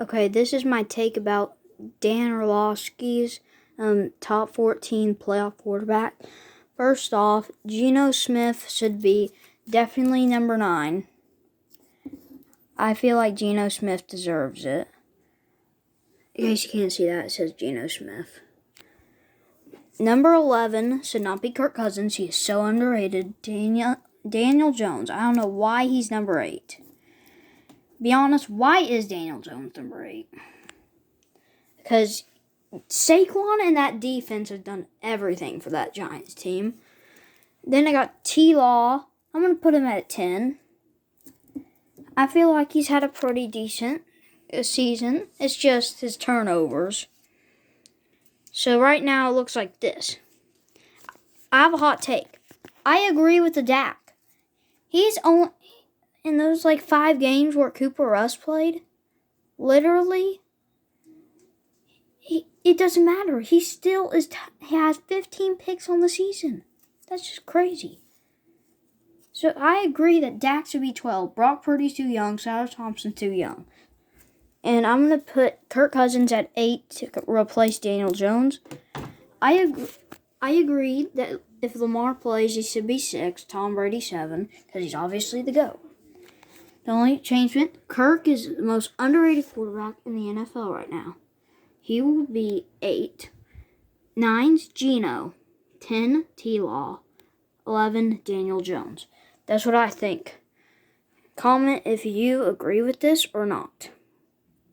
Okay, this is my take about Dan Orlovsky's top 14 playoff quarterback. First off, Geno Smith should be definitely number 9. I feel like Geno Smith deserves it. In case you can't see that, it says Geno Smith. Number 11 should not be Kirk Cousins. He is so underrated. Daniel Jones. I don't know why he's number 8. Be honest, why is Daniel Jones number 8? Because Saquon and that defense have done everything for that Giants team. Then I got T-Law. I'm going to put him at 10. I feel like he's had a pretty decent season. It's just his turnovers. So right now it looks like this. I have a hot take. I agree with the Dak. He's only in those 5 games where Cooper Rush played. Literally, it doesn't matter. He still he has 15 picks on the season. That's just crazy. So I agree that Dak should be 12. Brock Purdy's too young. Skylar Thompson's too young. And I'm going to put Kirk Cousins at 8 to replace Daniel Jones. I agree that if Lamar plays, he should be 6. Tom Brady 7, because he's obviously the GOAT. The only change, Kirk is the most underrated quarterback in the NFL right now. He will be 8. 9's Geno. 10, T-Law. 11, Daniel Jones. That's what I think. Comment if you agree with this or not.